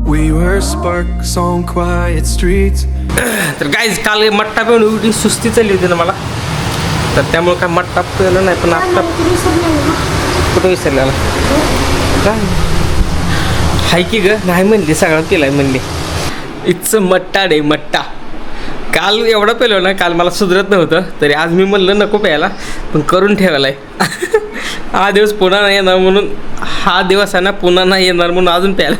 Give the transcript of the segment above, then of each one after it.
We were sparks on quiet streets. तर guys काल मट्टा पिऊन एवढी सुस्ती चालली होती ना मला, तर त्यामुळे काय मट्टा पिलं नाही. पण आत्ता कुठं विसरलेला काय हाय की ग, नाही म्हणली सगळं केलाय म्हणली. इट्स मट्टा डे मट्टा. काल एवढं पेलो ना, काल मला सुधरत नव्हतं, तरी आज मी म्हणलं नको प्यायला, पण करून ठेवायला आहे. हा दिवस पुन्हा नाही येणार म्हणून, हा दिवस आहे ना पुन्हा नाही येणार म्हणून अजून प्यायला.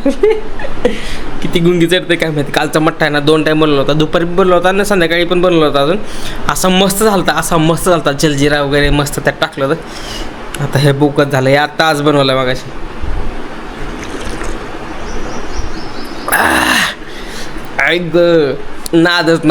किती गुंगी चढते काय माहिती. कालचा मट्टा आहे ना 2 टाईम बनवला होता, दुपारी बनवला होता आणि संध्याकाळी पण बनवला होता. अजून असा मस्त झाला होता, जलजिरा वगैरे मस्त त्यात टाकलं होतं. आता हे बोकत झालं, हे आता आज बनवलं आहे मगाशी. ऐक नादच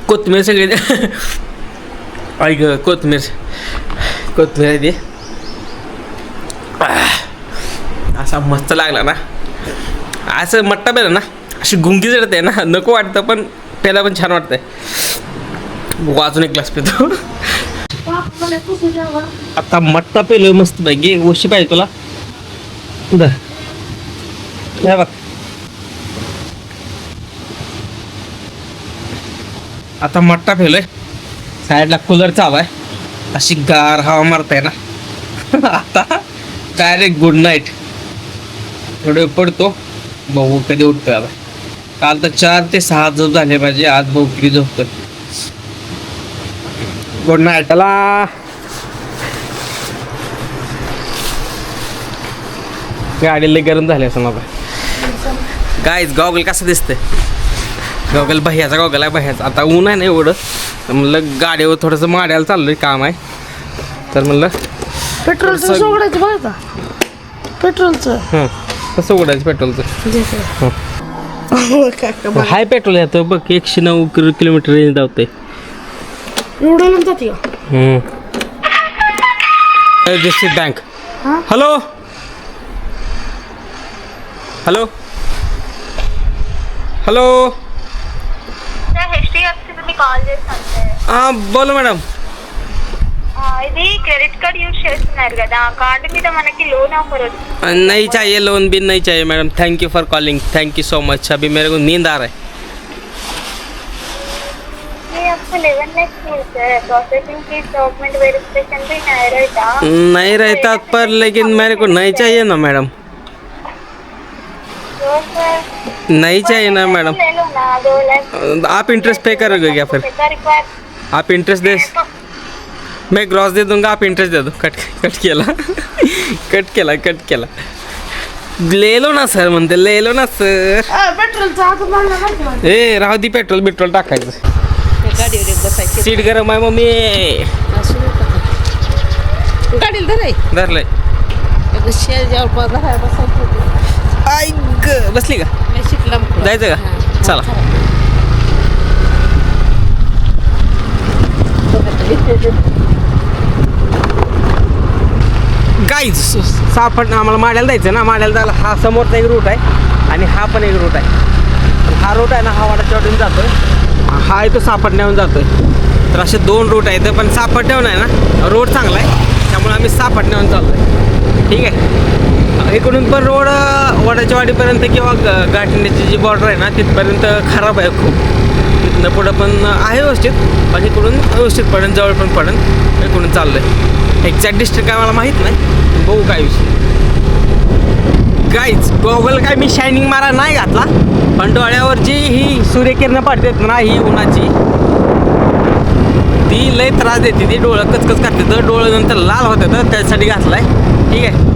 कोथमीर सगळी ऐक कोथमीर आहे ते. असा मस्त लागला ना, असं मट्टा प्याला ना अशी गुंगी चढते ना, नको वाटतं पण प्यायला पण छान वाटतंय. अजून एक ग्लास पितो. आता मट्टा पेलोय मस्त पैकी. गोष्टी पाहिजे तुला बघ. आता मट्टा पेलोय, साईडला कूलर चालू आहे, अशी गार हवा मारताय ना. आता डायरेक्ट गुड नाईट. थोडे पडतो, बघू कधी उठतोय. आता काल तर 4 ते 6 झोप झाले पाहिजे, आज बघू किती झोपतोय. Good night. त्याला गाडीला गरम झाले असं माझा. गाईज गॉगल कसं दिसतंय, गॉगल भैयाचा गॉगल आहे भैयाचा. आता ऊन आहे ना एवढं, तर म्हणलं गाडीवर थोडंसं माड्याला चाललोय, काम आहे. तर म्हणलं पेट्रोलचं सोडायचं बघा, पेट्रोलचं हां कसं उघडायचं पेट्रोलचं. हाय पेट्रोल येतं बघ, 109 किलोमीटर रेंज धावतंय. एवढं म्हणतात district bank. Hello hello hello HDFC నుండి కాల్ చేస్తాను. బోలో మేడం. ఇది క్రెడిట్ కార్డ్ యూజ్ చేస్తున్నారు కదా, కార్డు మీద మనకి లోన్ ఆఫర్ వచ్చింది. नहीं चाहिए, लोन भी नहीं चाहिए madam. Thank you for calling, thank you so much. अभी मेरे को नींद आ रहा है. ये आपको 11 लाख मिलता है, प्रोसेसिंग फीस डॉक्यूमेंट वेरिफिकेशन भी नहीं रहता. नहीं रहता पर लेकिन मेरे को नहीं चाहिए ना मैडम. तो सर नहीं चाहिए ना मैडम. ले लो ना 2 लाख. आप इंटरेस्ट पे करोगे क्या फिर? आप इंटरेस्ट दे, मैं ग्रॉस दे दूंगा, आप इंटरेस्ट दे दो. कट केला. ले लो ना सर म्हणते, ले लो ना सर. पेट्रोलचं ए राहू दे, पेट्रोल टाकायचं. सीट गरम आहे मम्मी. गाडीला धरलंय. ऐक बसली का, जायचं का? चला. गाईज सापड आम्हाला माड्याला जायचं ना. माड्याला जायला हा समोरचा एक रूट आहे आणि हा पण एक रूट आहे. हा रूट आहे ना, हा वाडाच्यावरून जातोय, हा आहे तो सापडण्याहून जातोय. तर असे 2 रूट आहेत, पण सापडण्याहून आहे ना रोड चांगला आहे, त्यामुळे आम्ही सापडण्याहून चाललोय. ठीक आहे. इकडून पण रोड वडाच्या वाडीपर्यंत किंवा गाठण्याची जी बॉर्डर आहे ना तिथपर्यंत खराब आहे खूप. तिथनं पुढं पण आहे व्यवस्थित, पण इकडून व्यवस्थित पडेल, जवळ पण पडेल. इकडून चाललं आहे. एक्झॅक्ट डिस्ट्रिक्ट काय मला माहीत नाही, बघू काय विषय. गाईज गॉगल काय मी शायनिंग मारा नाही घातला, पण डोळ्यावरची ही सूर्यकिरणं पडतात ना, ही उन्हाची ती लय त्रास देते. ती डोळं कचकच करते, तर डोळं नंतर लाल होते, तर त्यासाठी घातलाय. ठीक आहे.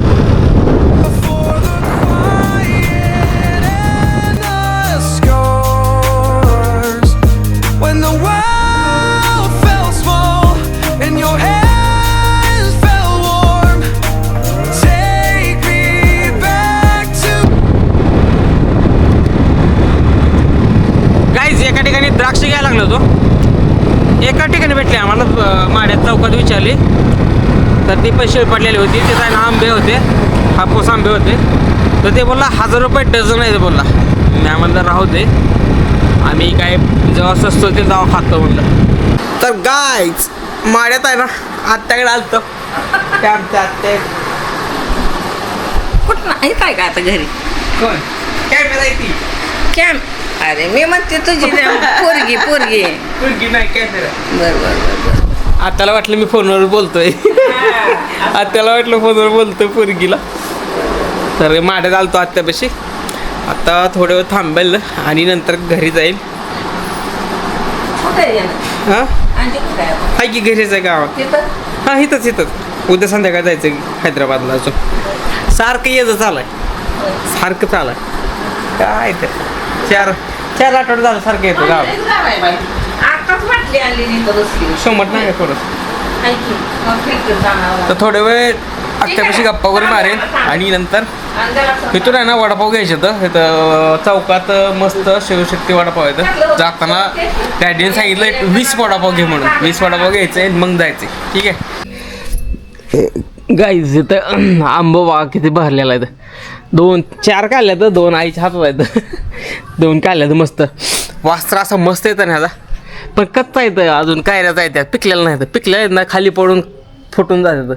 एका ठिकाणी द्राक्ष घ्यायला लागलो होतो. एका ठिकाणी भेटले आम्हाला, माड्यात चौकात विचारली, तर ती पैसे पडलेली होती. तिथं आंबे होते, हापूस आंबे होते. तर ते बोलला 1000 रुपये डझन आहे ते बोलला. मी म्हणलं राहू दे, आम्ही काय जेव्हा स्वस्त होतील तेव्हा खातो म्हणलं. तर गायच माड्यात आहे ना आत्याकडे आलतो. त्या आमच्या आत्या कुठं नाही काय का आता घरी कोण कॅमेरा आहे ती कॅम्प. अरे मी म्हणते तुझी पोरगी पोरगी मुलगी नाही कॅमेरा. बर. आत्याला वाटलं मी फोनवर बोलतोय. आत्याला वाटलं फोनवर बोलतोय पोरगीला. तर माड्यात आलतो आत्यापाशी. आता थोड्या वेळ थांबेल आणि नंतर घरी जाईल. हां हाय की घरीच आहे गावात. हां इथंच उद्या संध्याकाळी जायचं हैदराबादला. अजून सारखं येतं चालू आहे, सारखं चालू आहे. काय तर 4 आठवडे झालं सारखं येतं गावात. आताच वाटली आली नाही तर बसली. सोमत नाही का थोडं. हाय की. मग फिरकत जाणार. तर थोड्या वेळ आत्यापाशी गप्पा वगैरे मारेन आणि नंतर आणि जरासं इथून आहे ना वडापाव घ्यायचे तर इथं चौकात मस्त शिवशक्ती वडापाव येतं. जाताना डॅडीने सांगितलं 20 वडापाव घे म्हणून. 20 वडापाव घ्यायचे मग जायचे. ठीक आहे गाईज. इथं आंबो बा किती भरलेला आहे. 4 काढल्या तर 2 आईच्या हातात आहेत. 2 काढल्या तर मस्त वास्त्र असं मस्त येतं ना ह्याचा. पण कच्चा येतं अजून, कायऱ्याचा येतात, पिकलेला नाही. तर पिकल्या आहेत ना खाली पडून फुटून जातात.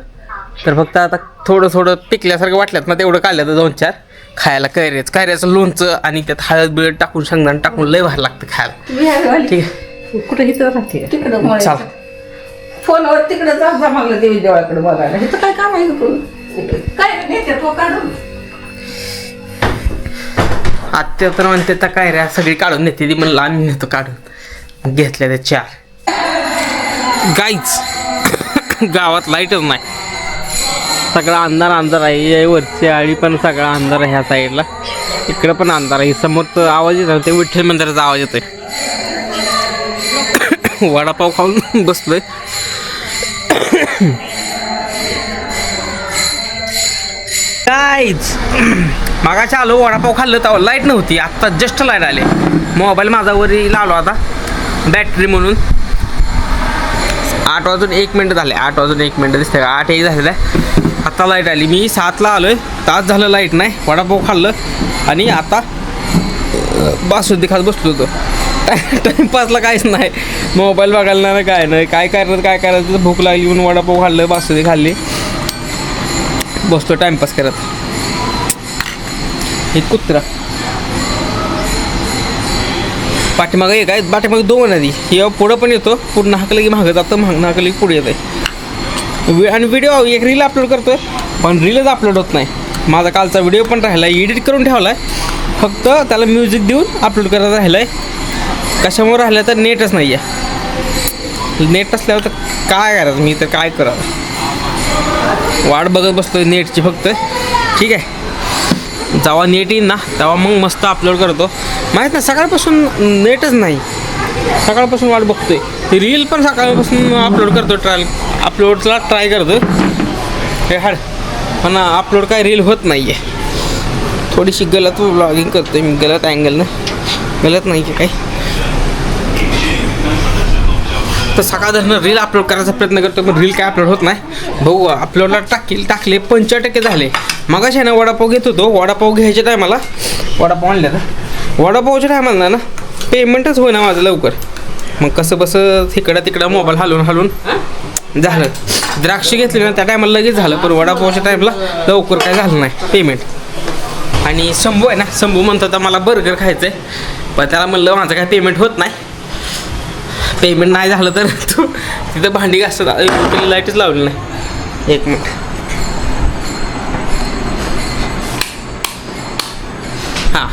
तर फक्त आता थोडं पिकल्यासारखं वाटल्यात ना तेवढं काढलं तर 2-4 खायला. कैऱ्याचं लोणचं आणि त्यात हळद बिळद टाकून शेंगदाणा टाकून लय भारी लागतं खायला. ठीक आहे कुठं इथं राहते तिकडं चाल. फोनवर तिकडं जा जमागलं देवी देवळाकडे बघायला. इथं काय काम आहे तुला? काय नेते तो काढून. आत्या तर म्हणते त्या कायऱ्या सगळी काढून नेते ती. म्हणलं आम्ही नेतो काढून. घेतल्या त्या 4 गाईच. गावात लाईटच नाही, सगळा अंधार आहे. वरची आळी पण सगळा अंधार आहे. ह्या साईडला इकडं पण अंधार आहे. समोर तर आवाज येत ते विठ्ठल मंदिराचा आवाज येतोय. वडापाव खाऊन बसलोय. काहीच मागाच्या आलो वडापाव खाल्लं तेव्हा लाईट नव्हती. आत्ता जस्ट लाईट आले. मोबाईल माझा वरी लावला आता बॅटरी म्हणून. 8 वाजून 1 मिनिट झाले. 8 वाजून 1 मिनिट दिसते का? 8 झालेलं आहे. आता लाईट आली. मी 7ला आलोय. तास झालं लाईट नाही. वडापाव खाल्लं आणि आता बासुंदी खात बसलो होतो. टाईमपासला काहीच नाही. मोबाईल बघायला नाही, काय नाही. काय करायचं भूक लागली म्हणून वडापाव खाल्लं, बासुंदी खाल्ली, बसतो टाईमपास करत. हे कुत्रा पाठीमागं एक आहे. पाठीमागं 2 आधी. हे पुढं पण येतो. पुढं हाकलं की मागं जातं, मागं हाकलं की पुढे येतं. आणि व्हिडिओ एक रील अपलोड करतोय पण रीलच अपलोड होत नाही. माझा कालचा व्हिडिओ पण राहिला आहे, एडिट करून ठेवला आहे. फक्त त्याला म्युझिक देऊन अपलोड करायला राहिलं आहे. कशामुळे राहिलं तर नेटच नाही आहे. नेट असल्यावर तर काय करायचं, मी तर काय करावं. वाट बघत बसतो नेटची फक्त. ठीक आहे जेव्हा नेट येईल ना तेव्हा मग मस्त अपलोड करतो. माहीत ना सकाळपासून नेटच नाही. सकाळपासून वाट बघतोय. रील पण सकाळपासून अपलोड करतो. अपलोडला ट्राय करतो. हे हाड पण अपलोड काय रील होत नाही आहे. थोडीशी गलत व्लॉगिंग करतो आहे मी. गलत अँगलनं. गलत नाही की काही. तर सकाळ धरणं रील अपलोड करायचा प्रयत्न करतो पण रील काय अपलोड होत नाही. भाऊ अपलोडला टाकले 95% झाले. मगाशी आहे ना वडापाव घेत होतो. वडापाव घ्यायच्या टायमाला वडापाव आणल्या तर वडापावच्या टायमाला ना पेमेंटच होईना माझं लवकर. मग कसं बसं तिकडं मोबाईल हलवून झालं. द्राक्ष घेतली ना त्या टायमाला लगेच झालं. पण वडापावच्या टायमाला लवकर काय झालं नाही पेमेंट. आणि शंभू आहे ना, शंभू म्हणतो तर मला बर्गर खायचं आहे. पण त्याला म्हणलं माझं काय पेमेंट होत नाही. पेमेंट नाही झालं तर तू तिथं भांडी घासत. लाईटच लावली नाही. 1 मिनिट. हां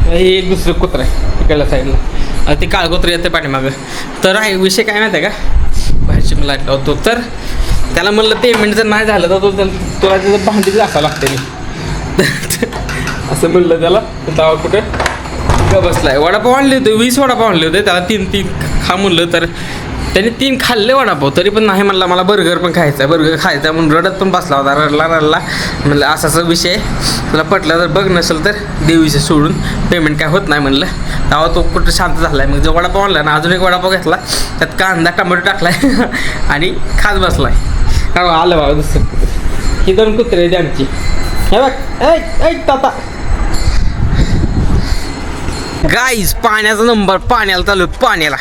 हे एक दुसरं कुत्रं आहे तिकडल्या साईडला. ते काळ कुत्रं येतं पाठीमागं. तर आहे विषय काय माहिती आहे का, बाहेरची मला लाईट लावतो. तर त्याला म्हणलं पेमेंट जर नाही झालं तर तुला तिथं भांडीच घासावं लागते मी. असं म्हणलं त्याला. तेव्हा कुठं का बसलाय. वडापाव आणले होते 20 वडापाव आणले होते. त्याला 3 खा म्हणलं तर त्याने 3 खाल्ले वडापाव. तरी पण नाही म्हणला मला बर्गर पण खायचा आहे, बर्गर खायचा आहे म्हणून रडत पण बसला होता. रडला म्हणलं असा विषय तुला पटलं तर बघ, नसेल तर देवीचं सोडून. पेमेंट काय होत नाही म्हणलं. तेव्हा तो कुठं शांत झाला आहे. मग जो वडापाव आणला ना अजून एक वडापाव घेतला. त्यात कांदा टमाटो टाकलाय आणि खात बसलाय. कारण आलं बाबा दुसरं. ही 2 कुत्रे आहेत आमची. हे बघ ताता गाईज पाण्याचा नंबर पाण्याला चालू पाण्याला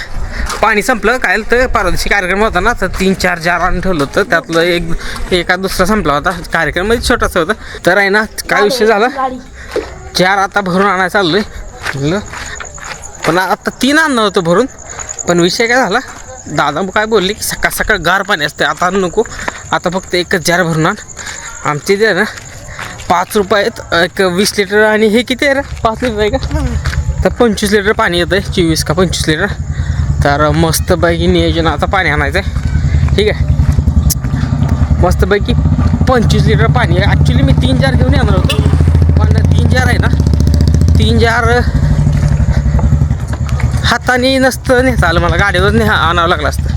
पाणी संपलं काय तर परदेशी कार्यक्रम होता ना तर 3-4 जार आणून ठेवलं होतं त्यातलं एका दुसरा संपला होता कार्यक्रम मध्ये छोटासा होता तर आहे ना काय विषय झाला जार आता भरून आणायला चाललोय म्हणलं पण आता 3 आणलं होतं भरून पण विषय काय झाला दादा काय बोलले की सकाळ सकाळ गार पाणी असते आता नको आता फक्त 1च जार भरून आण आमचे जे आहे ना 5 रुपयात एक 20 लिटर आणि हे किती आहे रे 5 लिटर आहे का तर 25 लिटर पाणी येतं आहे 24 का 25 लिटर तर मस्तपैकी नियोजन आता पाणी आणायचं आहे ठीक आहे मस्तपैकी 25 लिटर पाणी आहे ॲक्च्युली मी 3 जार घेऊन येणार होतो पण 3 जार आहे ना 3 जार हाताने नसतं नेता आलं मला गाडीवर आणावं लागलं असतं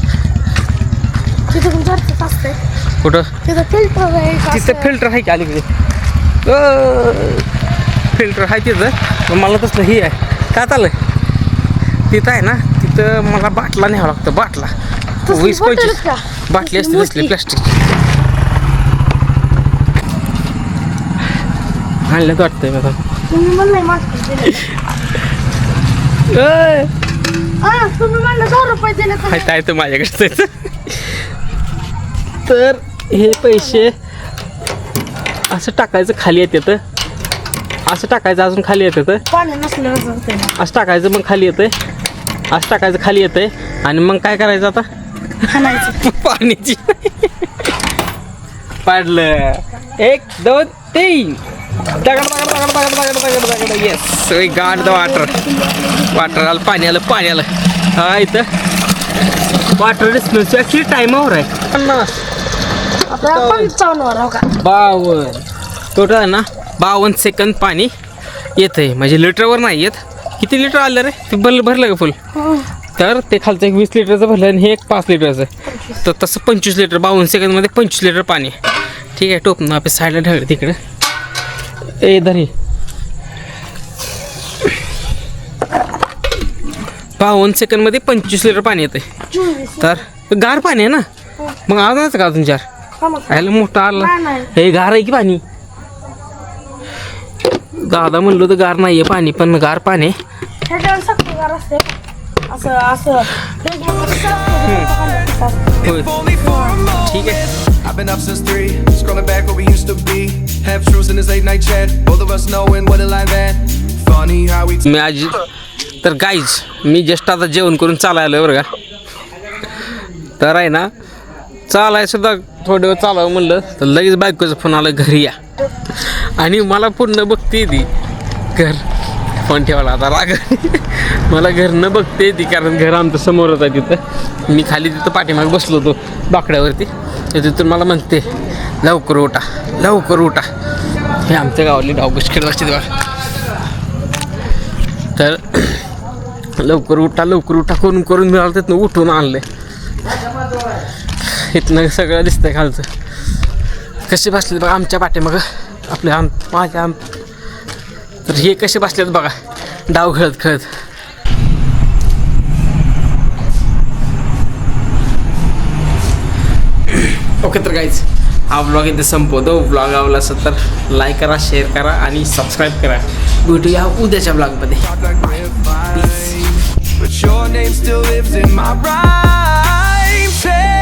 तिथे पण चर्चेत असते कुठं तिथं फिल्टर आहे तिथं फिल्टर आहे की अलीकडे फिल्टर आहे तिथं पण मला तसलं हे आहे का चाललं तिथं आहे ना तिथं मला बाटला न्यावं लागतं बाटला 20-25 बाटली असते तसली प्लास्टिक आणलं तर वाटतंय मला तुम्ही म्हणलं मास्क दिले तुम्ही म्हणलं 100 रुपये दिले तर आहे तर माझ्याकडे तर हे पैसे असं टाकायचं खाली येतं असं टाकायचं अजून खाली येतं पाणी नसल्यावर होते ना असं टाकायचं मग खाली येतंय असं टाकायचं खाली येतंय आणि मग काय करायचं आता खाणायचं पाण्याची पाडलं 1 2 3 दगड दगड दगड दगड दगड दगड दगड येस गाड द वाटर आलं पाणी आलं हा इथं वॉटर डिस्पेन्स ॲक्च्युली टायमावर आहे 50 आता 55 वर हो का 52 टोटल आहे ना 52 सेकंद पाणी येत आहे म्हणजे लिटरवर नाही येत किती लिटर आलं रे ते भरलं का फुल तर ते खालचं एक 20 लिटरचं भरलं आणि हे एक 5 लिटरचं तर तसं 25 लिटर 52 सेकंदमध्ये 25 लिटर पाणी ठीक आहे टोपणं आपण साईडला ठेवलं तिकडे ए धरी 52 सेकंदमध्ये 25 लिटर पाणी येते तर गार पाणी आहे ना मग आणायचं का अजून 4 यायला मोठं आलं हे गार आहे की पाणी दादा म्हणलं तर गार नाही आहे पाणी पण गार पाणी ह्याच्यावर सख्त गार असते असं असं If only for a moment. ठीक आहे I've been up since 3, scrolling back where we used to be. Have truths in this late night chat, both of us knowing what a line that. Funny how we मी आज तर guys मी just आता जेवण करून चालायला आलो बरं का तर आहे ना चालाय सुद्धा थोडं वेळ चालावं म्हणलं तर लगेच बायकोचं फोन आला घरी या आणि मला पूर्ण बघते ती घर फोन ठेवायला आता राग मला घर न बघते ती कारण घर आमचं समोरच आहे तिथं मी खाली तिथं पाठीमागे बसलो होतो बाकड्यावरती तर तिथून मला म्हणते लवकर उठा हे आमच्या गावातली डावगुश खेळत असते तेव्हा तर लवकर उठा करून मिळालं तिथनं उठून आणले इथनं सगळं दिसतंय खालचं कसे बसले बघा आमच्या पाठीमागं आपल्या माझ्या तर हे कसे बसलेत बघा डाव खेळत ओके तर गाईज हा ब्लॉग इथे संपवतो ब्लॉग आवडला असेल तर लाईक करा शेअर करा आणि सबस्क्राईब करा भेटूया उद्याच्या ब्लॉगमध्ये talk like we're fine, but your name still lives in my rhymes. Hey.